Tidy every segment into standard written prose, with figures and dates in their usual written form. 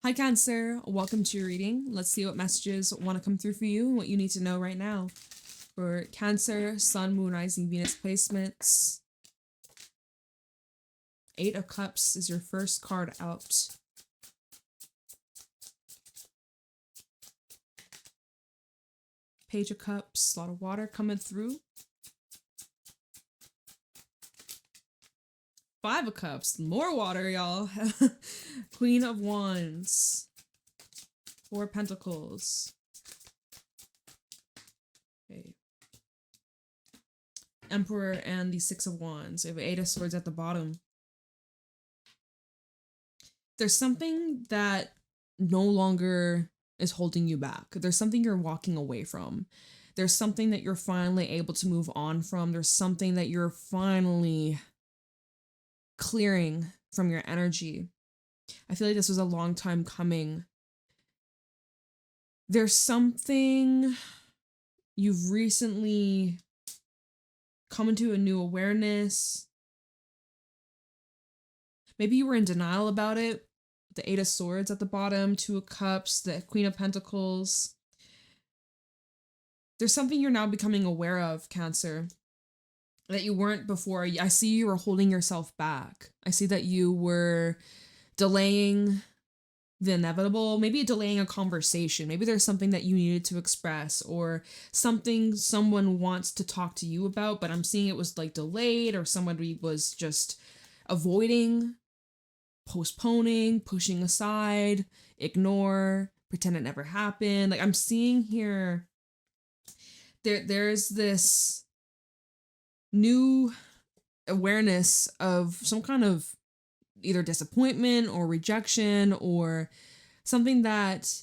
Hi Cancer, welcome to your reading. Let's see what messages want to come through for you and what you need to know right now. For Cancer, Sun, Moon, Rising, Venus placements. 8 of Cups is your first card out. Page of Cups, a lot of water coming through. 5 of Cups, more water, y'all. Queen of Wands. 4 of Pentacles. Okay. Emperor and the 6 of Wands. We have 8 of Swords at the bottom. There's something that no longer is holding you back. There's something you're walking away from. There's something that you're finally able to move on from. There's something that you're finally clearing from your energy. I feel like this was a long time coming. There's something you've recently come into a new awareness. Maybe you were in denial about it. The 8 of Swords at the bottom, 2 of Cups, the Queen of Pentacles. There's something you're now becoming aware of, Cancer, that you weren't before. I see you were holding yourself back. I see that you were delaying the inevitable, maybe delaying a conversation. Maybe there's something that you needed to express or something someone wants to talk to you about, but I'm seeing it was like delayed or somebody was just avoiding, postponing, pushing aside, ignore, pretend it never happened. Like I'm seeing here, there's this new awareness of some kind of either disappointment or rejection or something that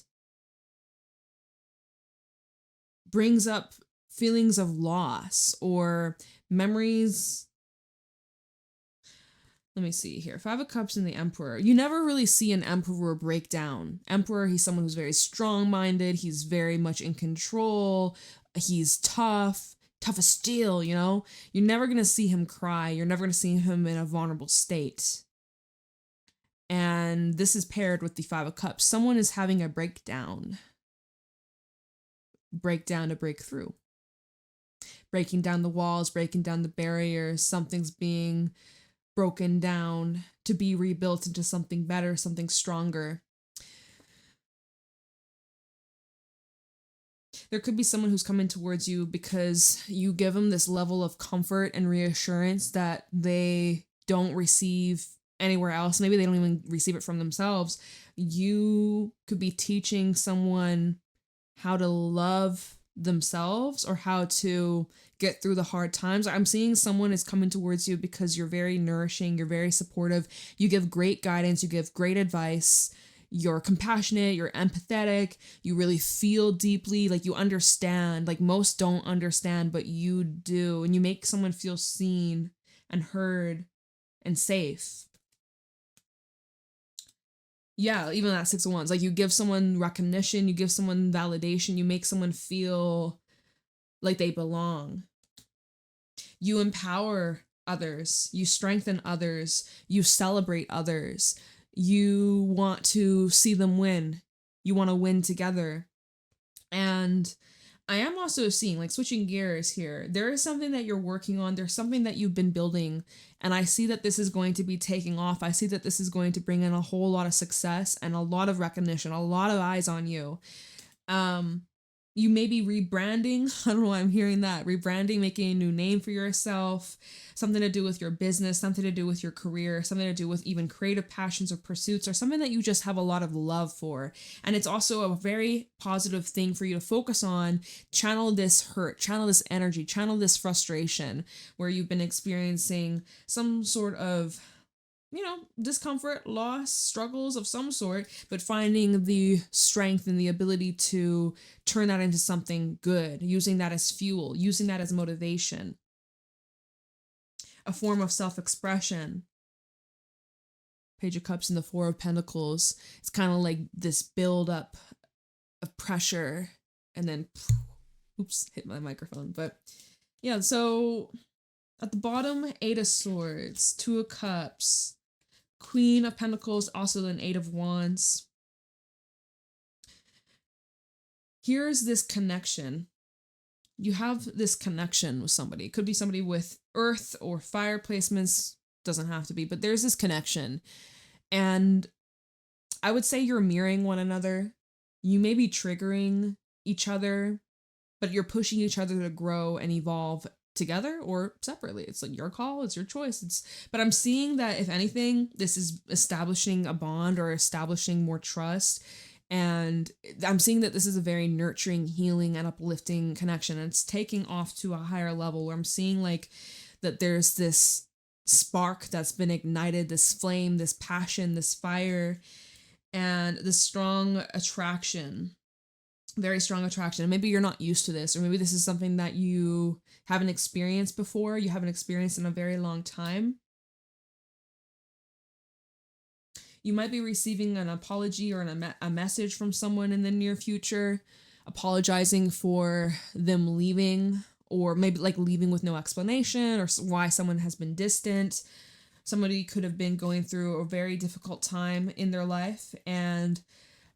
brings up feelings of loss or memories. Let me see here. 5 of Cups and the Emperor. You never really see an Emperor break down. Emperor, he's someone who's very strong-minded. He's very much in control. He's tough as steel, you know? You're never going to see him cry. You're never going to see him in a vulnerable state. And this is paired with the 5 of Cups. Someone is having a breakdown. Breakdown to break through. Breaking down the walls, breaking down the barriers. Something's being broken down to be rebuilt into something better, something stronger. There could be someone who's coming towards you because you give them this level of comfort and reassurance that they don't receive anywhere else. Maybe they don't even receive it from themselves. You could be teaching someone how to love themselves or how to get through the hard times. I'm seeing someone is coming towards you because you're very nourishing, you're very supportive, you give great guidance, you give great advice, you're compassionate, you're empathetic, you really feel deeply, like you understand. Like most don't understand, but you do, and you make someone feel seen and heard and safe. Yeah, even that 6 of Wands, like you give someone recognition, you give someone validation, you make someone feel like they belong. You empower others, you strengthen others, you celebrate others, you want to see them win, you want to win together. And I am also seeing, like switching gears here, there is something that you're working on, there's something that you've been building, and I see that this is going to be taking off. I see that this is going to bring in a whole lot of success and a lot of recognition, a lot of eyes on you. You may be rebranding. I don't know why I'm hearing that. Rebranding, making a new name for yourself, something to do with your business, something to do with your career, something to do with even creative passions or pursuits, or something that you just have a lot of love for. And it's also a very positive thing for you to focus on. Channel this hurt, channel this energy, channel this frustration where you've been experiencing some sort of discomfort, loss, struggles of some sort, but finding the strength and the ability to turn that into something good, using that as fuel, using that as motivation, a form of self-expression. Page of Cups and the 4 of Pentacles. It's kind of like this build up of pressure and then, oops, hit my microphone. But yeah, so at the bottom, 8 of Swords, 2 of Cups, Queen of Pentacles, also an 8 of Wands. here's this connection. You have this connection with somebody. It could be somebody with earth or fire placements. Doesn't have to be, but there's this connection. And I would say you're mirroring one another. You may be triggering each other, but you're pushing each other to grow and evolve together or separately. It's like your call, it's your choice. But I'm seeing that if anything, this is establishing a bond or establishing more trust. And I'm seeing that this is a very nurturing, healing, and uplifting connection. And it's taking off to a higher level where I'm seeing like that there's this spark that's been ignited, this flame, this passion, this fire, and this strong attraction. Very strong attraction. And maybe you're not used to this, or maybe this is something that you haven't experienced before. You haven't experienced in a very long time. You might be receiving an apology or a message from someone in the near future, apologizing for them leaving, or maybe like leaving with no explanation, or why someone has been distant. Somebody could have been going through a very difficult time in their life, and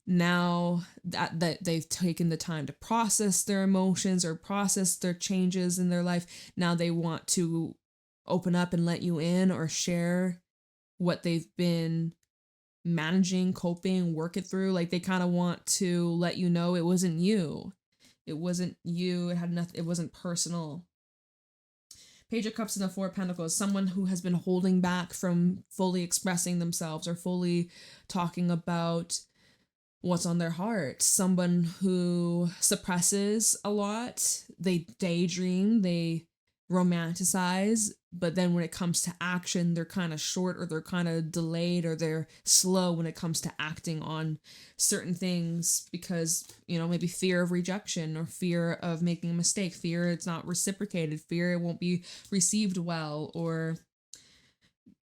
now that they've taken the time to process their emotions or process their changes in their life, now they want to open up and let you in or share what they've been managing, coping, work it through. Like they kind of want to let you know it wasn't you. It wasn't you. It had nothing. It wasn't personal. Page of Cups and the Four of Pentacles. Someone who has been holding back from fully expressing themselves or fully talking about what's on their heart. Someone who suppresses a lot. They daydream. They romanticize, but then when it comes to action, they're kind of short, or they're kind of delayed, or they're slow when it comes to acting on certain things because, you know, maybe fear of rejection or fear of making a mistake, fear it's not reciprocated, fear it won't be received well, or,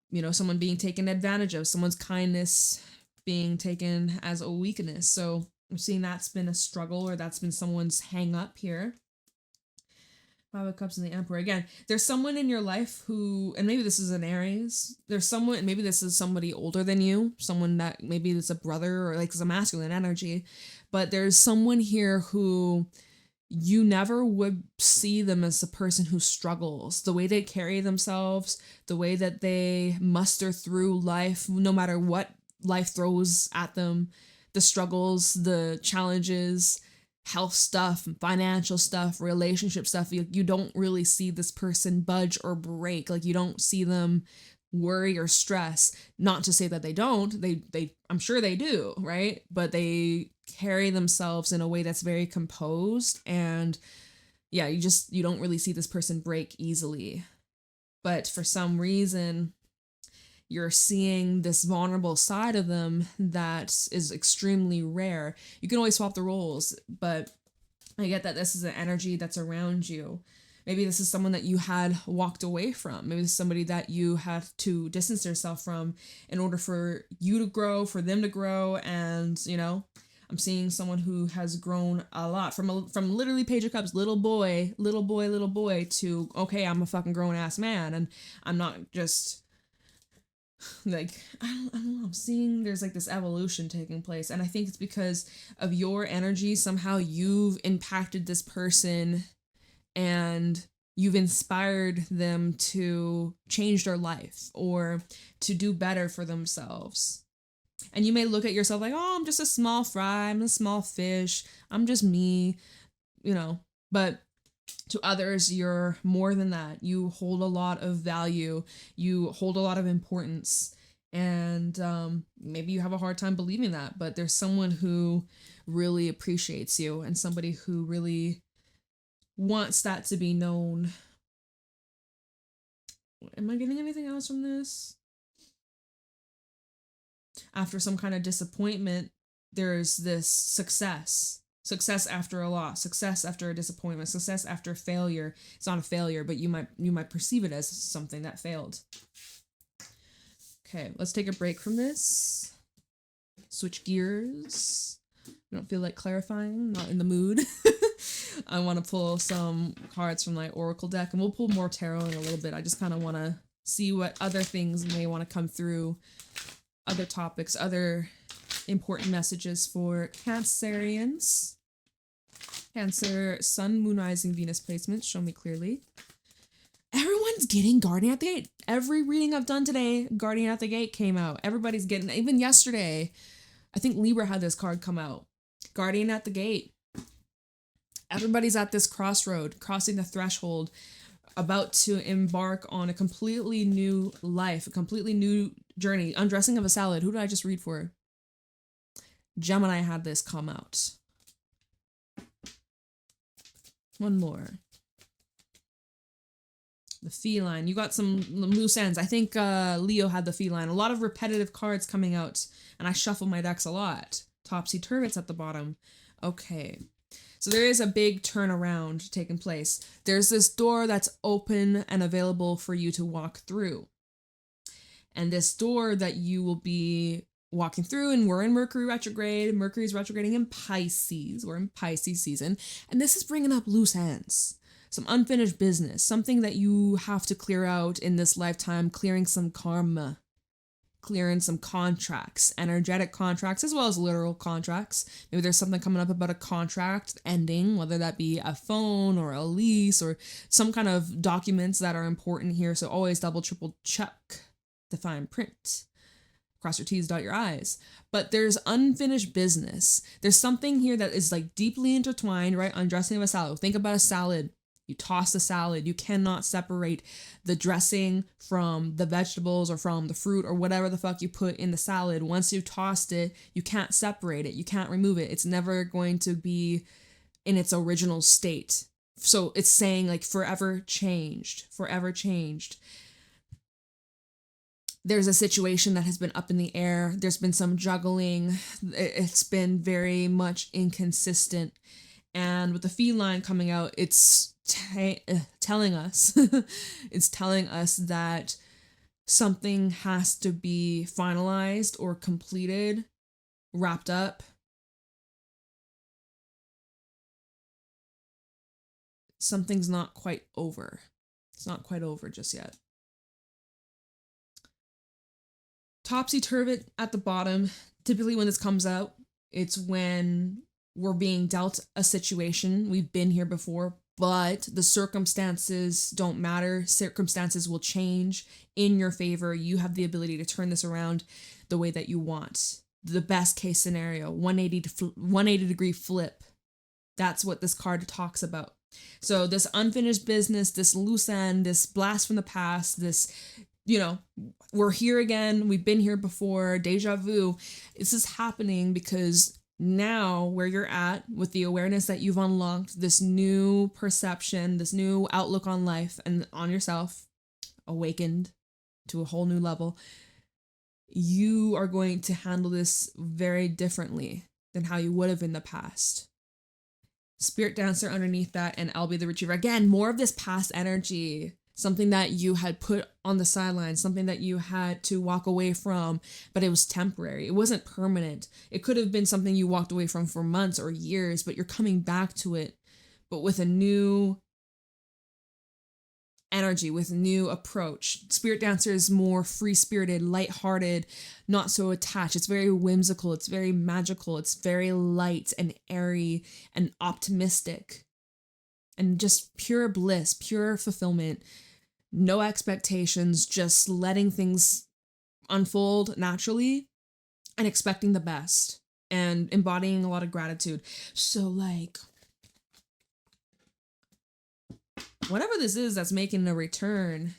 you know, someone being taken advantage of, someone's kindness being taken as a weakness. So I'm seeing that's been a struggle, or that's been someone's hang up here. Five of Cups and the Emperor. Again, there's someone in your life who, and maybe this is an Aries, there's someone, maybe this is somebody older than you, someone that maybe it's a brother, or like it's a masculine energy, but there's someone here who you never would see them as a person who struggles. The way they carry themselves, the way that they muster through life, no matter what life throws at them, the struggles, the challenges, health stuff, financial stuff, relationship stuff, you don't really see this person budge or break. Like you don't see them worry or stress. Not to say that they don't, they I'm sure they do, right? But they carry themselves in a way that's very composed, and yeah, you don't really see this person break easily. But for some reason, you're seeing this vulnerable side of them that is extremely rare. You can always swap the roles, but I get that this is an energy that's around you. Maybe this is someone that you had walked away from. Maybe this is somebody that you had to distance yourself from in order for you to grow, for them to grow. And, you know, I'm seeing someone who has grown a lot from literally Page of Cups, little boy, to, okay, I'm a fucking grown ass man. And I'm not just like, I don't know, I'm seeing there's like this evolution taking place, and I think it's because of your energy. Somehow you've impacted this person and you've inspired them to change their life or to do better for themselves. And you may look at yourself like, oh, I'm just a small fry, I'm a small fish, I'm just me, you know, but to others, you're more than that. You hold a lot of value. You hold a lot of importance. And maybe you have a hard time believing that, but there's someone who really appreciates you and somebody who really wants that to be known. Am I getting anything else from this? After some kind of disappointment, there's this success. Success after a loss, success after a disappointment, success after failure. It's not a failure, but you might perceive it as something that failed. Okay, let's take a break from this. Switch gears. I don't feel like clarifying, not in the mood. I want to pull some cards from my Oracle deck, and we'll pull more tarot in a little bit. I just kind of want to see what other things may want to come through, other topics, other important messages for Cancerians. Cancer, Sun, Moon, Rising, Venus placements. Show me clearly. Everyone's getting Guardian at the Gate. Every reading I've done today, Guardian at the Gate came out. Everybody's getting, even yesterday, I think Libra had this card come out. Guardian at the Gate. Everybody's at this crossroad, crossing the threshold, about to embark on a completely new life, a completely new journey. Undressing of a Salad. Who did I just read for? Gemini had this come out. One more. The Feline. You got some loose ends. I think Leo had the Feline. A lot of repetitive cards coming out, and I shuffle my decks a lot. Topsy-turvets at the bottom. Okay. So there is a big turnaround taking place. There's this door that's open and available for you to walk through. And this door that you will be walking through, and we're in Mercury retrograde. Mercury's retrograding in Pisces. We're in Pisces season. And this is bringing up loose ends. Some unfinished business. Something that you have to clear out in this lifetime. Clearing some karma. Clearing some contracts. Energetic contracts as well as literal contracts. Maybe there's something coming up about a contract ending. Whether that be a phone or a lease or some kind of documents that are important here. So always double, triple check the fine print. Cross your T's, dot your I's. But there's unfinished business. There's something here that is like deeply intertwined, right? Undressing of a salad. Think about a salad. You toss the salad. You cannot separate the dressing from the vegetables or from the fruit or whatever the fuck you put in the salad. Once you tossed it, you can't separate it. You can't remove it. It's never going to be in its original state. So it's saying like forever changed. Forever changed. There's a situation that has been up in the air. There's been some juggling. It's been very much inconsistent. And with the Feline coming out, it's telling us, it's telling us that something has to be finalized or completed, wrapped up. Something's not quite over. It's not quite over just yet. Topsy-turvy at the bottom. Typically when this comes out, it's when we're being dealt a situation. We've been here before, but the circumstances don't matter. Circumstances will change in your favor. You have the ability to turn this around the way that you want. The best case scenario, 180 degree flip. That's what this card talks about. So this unfinished business, this loose end, this blast from the past, this, you know, we're here again. We've been here before. Deja vu. This is happening because now where you're at with the awareness that you've unlocked, this new perception, this new outlook on life and on yourself, awakened to a whole new level, you are going to handle this very differently than how you would have in the past. Spirit Dancer underneath that, and I'll be the Retriever. Again, more of this past energy. Something that you had put on the sidelines, something that you had to walk away from, but it was temporary. It wasn't permanent. It could have been something you walked away from for months or years, but you're coming back to it, but with a new energy, with a new approach. Spirit Dancer is more free-spirited, lighthearted, not so attached. It's very whimsical. It's very magical. It's very light and airy and optimistic and just pure bliss, pure fulfillment. No expectations, just letting things unfold naturally and expecting the best and embodying a lot of gratitude. So like, whatever this is that's making a return,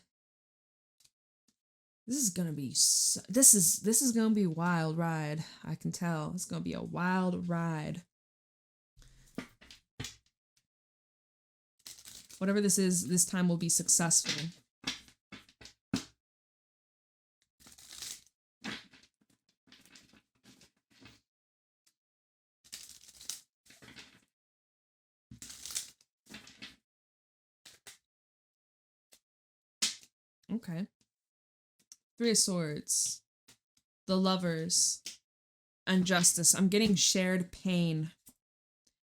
this is gonna be a wild ride. I can tell it's gonna be a wild ride. Whatever this is, this time will be successful. Okay. Three of Swords. The Lovers. And Justice. I'm getting shared pain.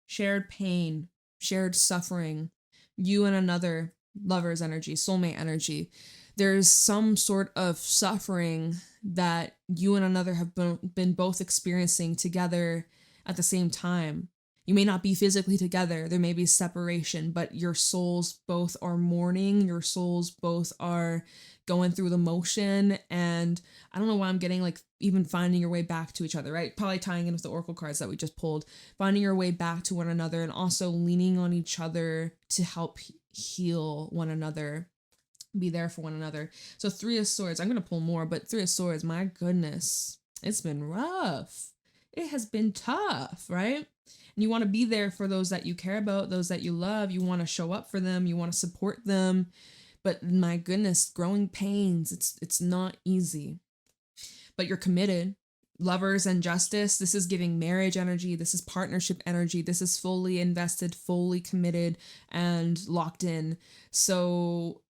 Shared pain. Shared suffering. You and another lover's energy, soulmate energy. There's some sort of suffering that you and another have been both experiencing together at the same time. You may not be physically together. There may be separation, but your souls both are mourning. Your souls both are going through the motion. And I don't know why I'm getting like even finding your way back to each other, right? Probably tying in with the oracle cards that we just pulled. Finding your way back to one another and also leaning on each other to help heal one another. Be there for one another. So 3 of Swords. I'm going to pull more, but 3 of Swords, my goodness. It's been rough. It has been tough, right? And you want to be there for those that you care about, those that you love. You want to show up for them. You want to support them. But my goodness, growing pains, it's not easy. But you're committed. Lovers and Justice, this is giving marriage energy. This is partnership energy. This is fully invested, fully committed, and locked in. So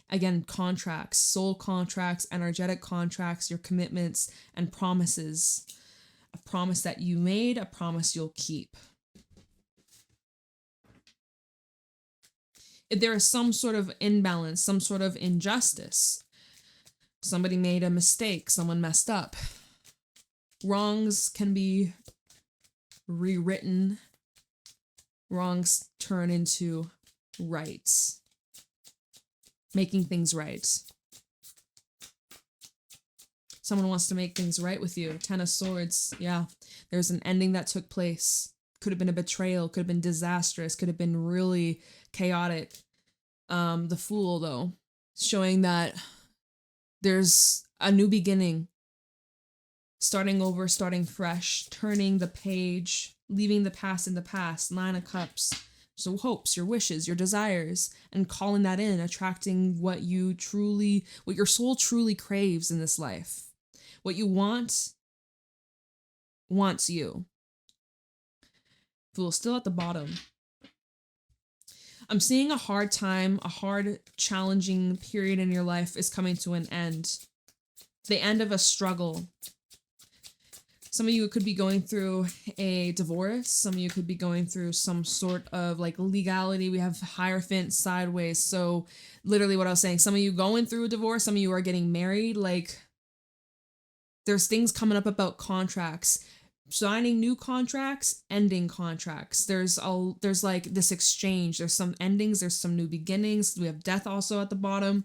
again, contracts, soul contracts, energetic contracts, your commitments and promises. A promise that you made, a promise you'll keep. If there is some sort of imbalance, some sort of injustice, somebody made a mistake, someone messed up, wrongs can be rewritten, wrongs turn into rights, making things right. Someone wants to make things right with you. 10 of Swords. Yeah. There's an ending that took place. Could have been a betrayal. Could have been disastrous. Could have been really chaotic. The Fool, though, showing that there's a new beginning. Starting over, starting fresh, turning the page, leaving the past in the past. 9 of Cups. So hopes, your wishes, your desires, and calling that in, attracting what your soul truly craves in this life. What you want, wants you. Fool, still at the bottom. I'm seeing a hard time, a hard, challenging period in your life is coming to an end. The end of a struggle. Some of you could be going through a divorce. Some of you could be going through some sort of like legality. We have Hierophant sideways. So literally what I was saying, some of you going through a divorce, some of you are getting married. Like there's things coming up about contracts, signing new contracts, ending contracts. There's like this exchange. There's some endings. There's some new beginnings. We have death also at the bottom.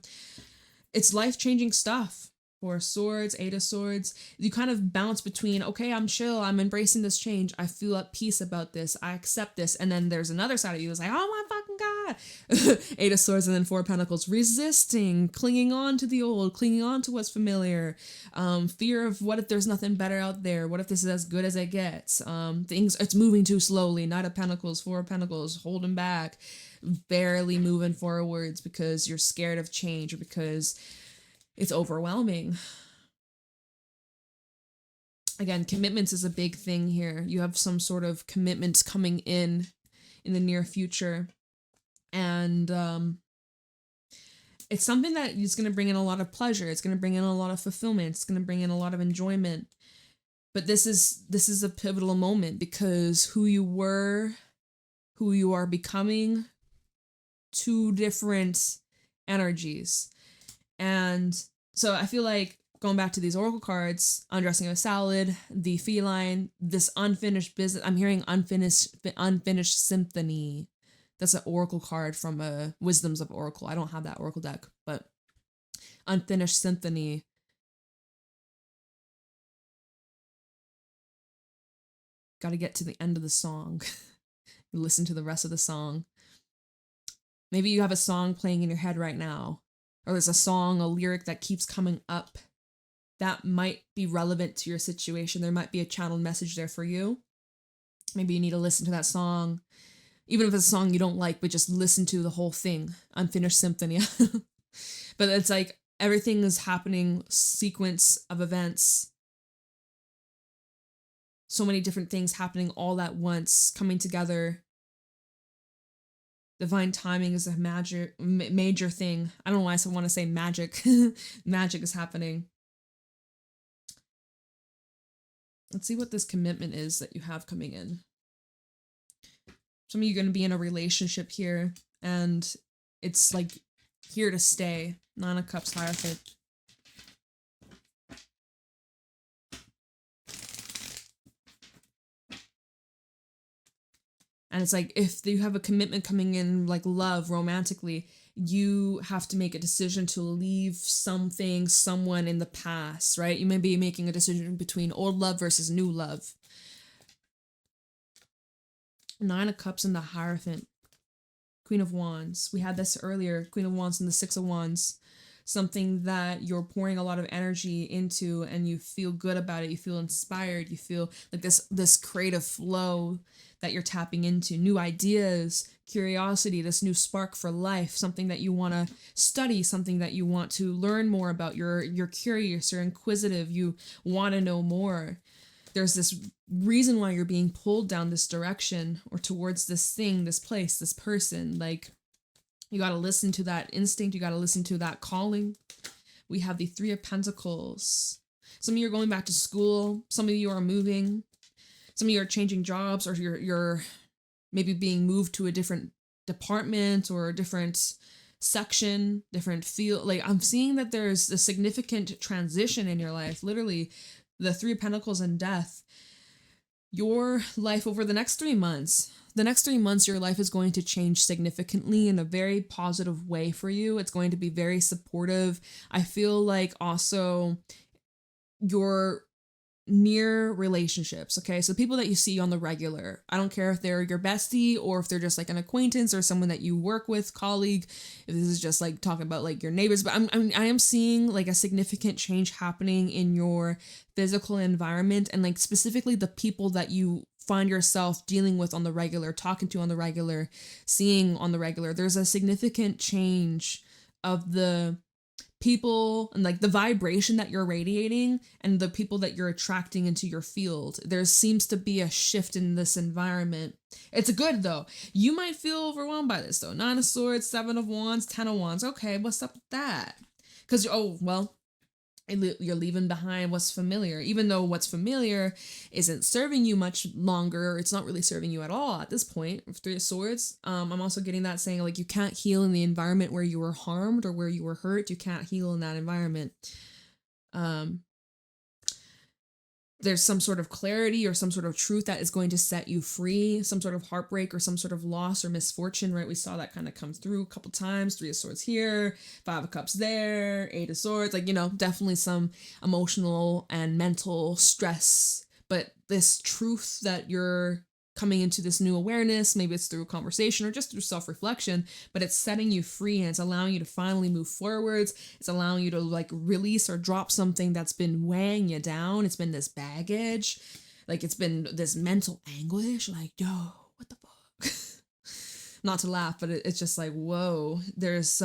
It's life-changing stuff. 4 of Swords, 8 of Swords. You kind of bounce between, okay, I'm chill, I'm embracing this change, I feel at peace about this, I accept this, and then there's another side of you that's like, oh my fucking god. 8 of Swords and then 4 of Pentacles. Resisting, clinging on to the old, clinging on to what's familiar. Fear of what if there's nothing better out there? What if this is as good as it gets? It's moving too slowly. Knight of Pentacles, 4 of Pentacles, holding back, barely moving forwards because you're scared of change or because it's overwhelming. Again, commitments is a big thing here. You have some sort of commitments coming in the near future. And it's something that is going to bring in a lot of pleasure. It's going to bring in a lot of fulfillment. It's going to bring in a lot of enjoyment. But this is a pivotal moment because who you were, who you are becoming, 2 different energies. And so I feel like going back to these oracle cards, undressing a salad, the feline, this unfinished business. I'm hearing unfinished symphony. That's an oracle card from Wisdoms of Oracle. I don't have that oracle deck, but unfinished symphony. Got to get to the end of the song. Listen to the rest of the song. Maybe you have a song playing in your head right now. Or there's a song, a lyric that keeps coming up that might be relevant to your situation. There might be a channeled message there for you. Maybe you need to listen to that song. Even if it's a song you don't like, but just listen to the whole thing. Unfinished symphony. But it's like everything is happening, sequence of events. So many different things happening all at once, coming together. Divine timing is a major thing. I don't know why I want to say magic. Magic is happening. Let's see what this commitment is that you have coming in. Some of you are going to be in a relationship here, and it's like here to stay. 9 of Cups, Hierophant. And it's like, if you have a commitment coming in, like love, romantically, you have to make a decision to leave something, someone in the past, right? You may be making a decision between old love versus new love. Nine of Cups and the Hierophant. Queen of Wands. We had this earlier. Queen of Wands and the Six of Wands. Something that you're pouring a lot of energy into and you feel good about it. You feel inspired. You feel like this creative flow that you're tapping into. New ideas, curiosity, this new spark for life. Something that you want to study. Something that you want to learn more about. You're curious. You're inquisitive. You want to know more. There's this reason why you're being pulled down this direction or towards this thing, this place, this person. Like, you got to listen to that instinct. You got to listen to that calling. We have the Three of Pentacles. Some of you are going back to school. Some of you are moving. Some of you are changing jobs, or you're maybe being moved to a different department or a different section, different field. Like, I'm seeing that there's a significant transition in your life. Literally, the Three of Pentacles and Death. Your life over the next 3 months. The next 3 months, your life is going to change significantly in a very positive way for you. It's going to be very supportive. I feel like also your near relationships, okay? So people that you see on the regular, I don't care if they're your bestie or if they're just like an acquaintance or someone that you work with, colleague, if this is just like talking about like your neighbors, but I am seeing like a significant change happening in your physical environment, and like specifically the people that you find yourself dealing with on the regular, talking to on the regular, seeing on the regular. There's a significant change of the people and like the vibration that you're radiating and the people that you're attracting into your field. There seems to be a shift in this environment. It's good though. You might feel overwhelmed by this though. Nine of Swords, Seven of Wands, Ten of Wands. Okay, what's up with that? Because, oh, well, you're leaving behind what's familiar, even though what's familiar isn't serving you much longer. It's not really serving you at all at this point. Three of Swords. I'm also getting that saying like you can't heal in the environment where you were harmed or where you were hurt. You can't heal in that environment. There's some sort of clarity or some sort of truth that is going to set you free, some sort of heartbreak or some sort of loss or misfortune, right? We saw that kind of come through a couple times. Three of Swords here, Five of Cups there, Eight of Swords, like, you know, definitely some emotional and mental stress. But this truth that you're coming into this new awareness, maybe it's through a conversation or just through self-reflection, but it's setting you free and it's allowing you to finally move forwards. It's allowing you to like release or drop something that's been weighing you down. It's been this baggage, like it's been this mental anguish, like, yo, what the fuck? Not to laugh, but it's just like, whoa, there's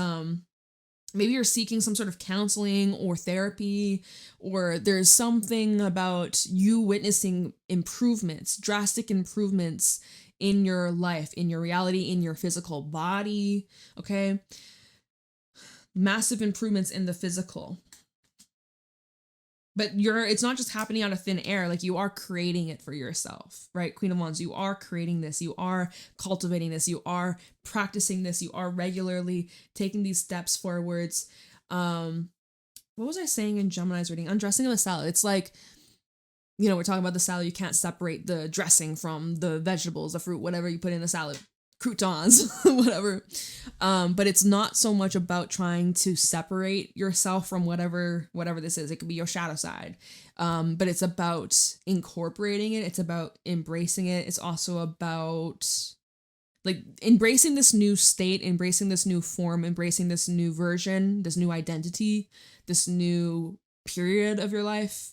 maybe you're seeking some sort of counseling or therapy, or there's something about you witnessing improvements, drastic improvements in your life, in your reality, in your physical body, okay? Massive improvements in the physical. But it's not just happening out of thin air, like you are creating it for yourself, right? Queen of Wands, you are creating this, you are cultivating this, you are practicing this, you are regularly taking these steps forwards. What was I saying in Gemini's reading? Undressing of a salad. It's like, you know, we're talking about the salad, you can't separate the dressing from the vegetables, the fruit, whatever you put in the salad. Croutons, whatever. But it's not so much about trying to separate yourself from whatever this is. It could be your shadow side. But it's about incorporating it. It's about embracing it. It's also about like embracing this new state, embracing this new form, embracing this new version, this new identity, this new period of your life.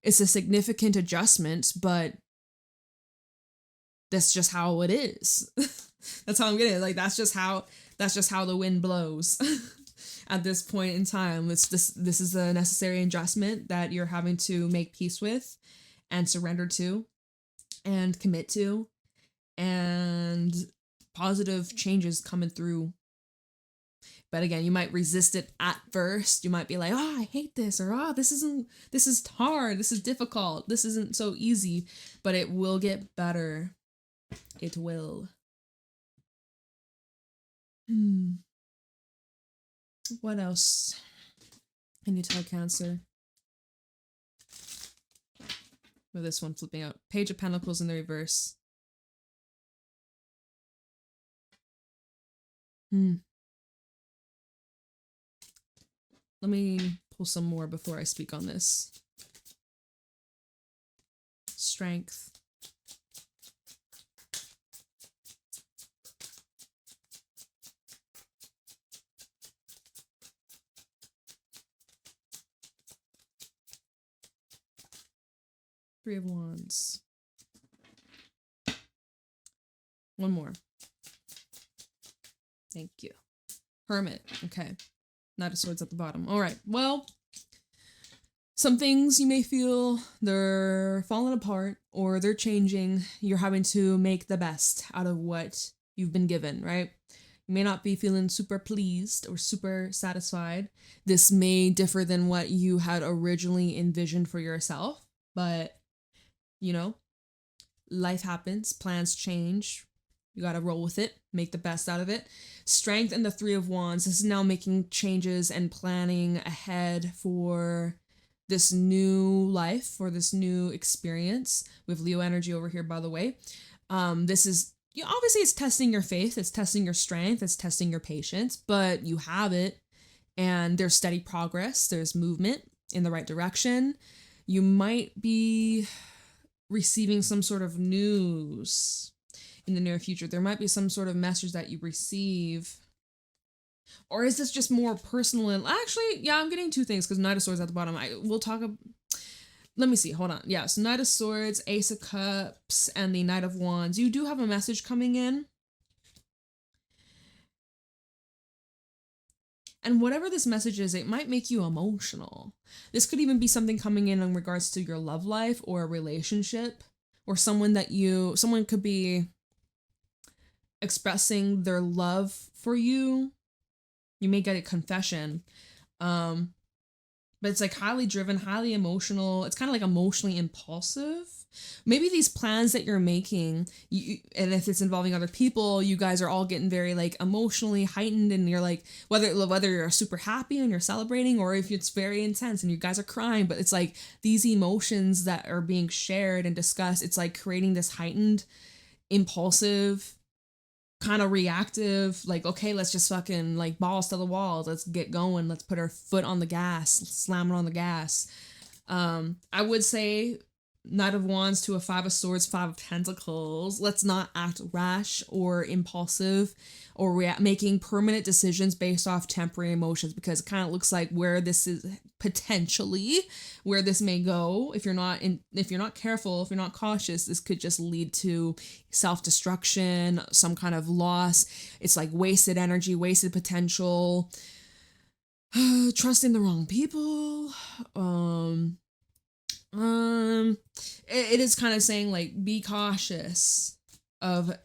It's a significant adjustment, but that's just how it is. That's how I'm getting it. Like, that's just how the wind blows at this point in time. This is a necessary adjustment that you're having to make peace with and surrender to and commit to, and positive changes coming through. But again, you might resist it at first. You might be like, oh, I hate this, or oh, this is hard, this is difficult, this isn't so easy, but it will get better. It will. What else can you tell Cancer? With this one flipping out. Page of Pentacles in the reverse. Let me pull some more before I speak on this. Strength. Three of Wands. One more. Thank you. Hermit. Okay. Knight of Swords at the bottom. All right. Well, some things you may feel they're falling apart or they're changing. You're having to make the best out of what you've been given, right? You may not be feeling super pleased or super satisfied. This may differ than what you had originally envisioned for yourself, but you know, life happens, plans change. You got to roll with it, make the best out of it. Strength and the Three of Wands. This is now making changes and planning ahead for this new life, for this new experience. We have Leo energy over here, by the way. This is, obviously it's testing your faith, it's testing your strength, it's testing your patience, but you have it and there's steady progress, there's movement in the right direction. You might be receiving some sort of news in the near future. There might be some sort of message that you receive. Or is this just more personal? And actually, yeah, I'm getting two things because Knight of Swords at the bottom. Let me see. Hold on. Yeah, so Knight of Swords, Ace of Cups, and the Knight of Wands. You do have a message coming in. And whatever this message is, it might make you emotional. This could even be something coming in regards to your love life or a relationship, or someone could be expressing their love for you. You may get a confession. But it's like highly driven, highly emotional. It's kind of like emotionally impulsive. Maybe these plans that you're making, and if it's involving other people, you guys are all getting very like emotionally heightened, and you're like, whether you're super happy and you're celebrating, or if it's very intense and you guys are crying, but it's like these emotions that are being shared and discussed, it's like creating this heightened, impulsive, kind of reactive, like, okay, let's just fucking like balls to the walls, let's get going, let's put our foot on the gas, slam it on the gas. I would say Knight of Wands to a Five of Swords, Five of Pentacles. Let's not act rash or impulsive or making permanent decisions based off temporary emotions, because it kind of looks like where this is potentially where this may go. If you're not careful, if you're not cautious, this could just lead to self-destruction, some kind of loss. It's like wasted energy, wasted potential, trusting the wrong people. It is kind of saying like, be cautious of,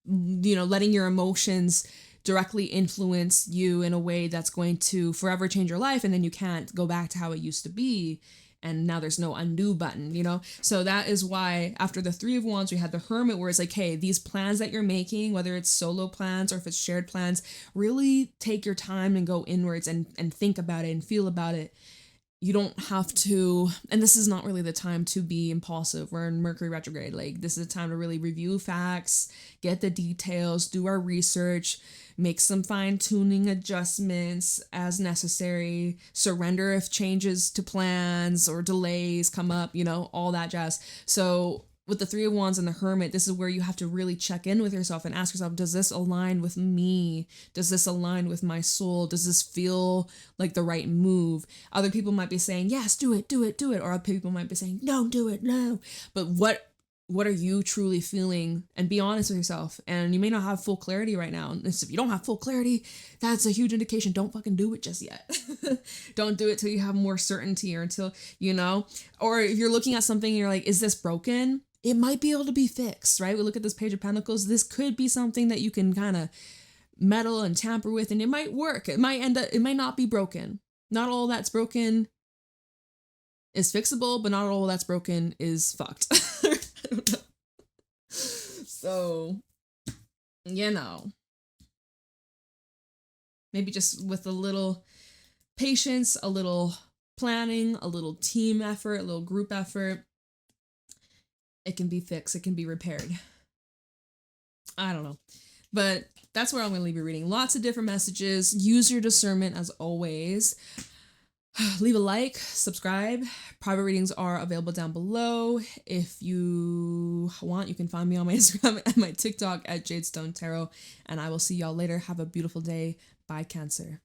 letting your emotions directly influence you in a way that's going to forever change your life, and then you can't go back to how it used to be, and now there's no undo button, So that is why after the Three of Wands, we had the Hermit, where it's like, hey, these plans that you're making, whether it's solo plans or if it's shared plans, really take your time and go inwards and think about it and feel about it. You don't have to, and this is not really the time to be impulsive. We're in Mercury retrograde. Like, this is a time to really review facts, get the details, do our research, make some fine-tuning adjustments as necessary, surrender if changes to plans or delays come up, all that jazz. So with the Three of Wands and the Hermit, this is where you have to really check in with yourself and ask yourself, does this align with me? Does this align with my soul? Does this feel like the right move? Other people might be saying, yes, do it. Or other people might be saying, no, do it, no. But what are you truly feeling? And be honest with yourself. And you may not have full clarity right now. And if you don't have full clarity, that's a huge indication. Don't fucking do it just yet. Don't do it till you have more certainty, or until, or if you're looking at something and you're like, is this broken? It might be able to be fixed, right? We look at this Page of Pentacles. This could be something that you can kind of meddle and tamper with, and it might work. It might not be broken. Not all that's broken is fixable, but not all that's broken is fucked. I don't know. So, maybe just with a little patience, a little planning, a little team effort, a little group effort, it can be fixed. It can be repaired. I don't know. But that's where I'm going to leave your reading. Lots of different messages. Use your discernment as always. Leave a like, subscribe. Private readings are available down below. If you want, you can find me on my Instagram and my TikTok at JadeStoneTarot. And I will see y'all later. Have a beautiful day. Bye, Cancer.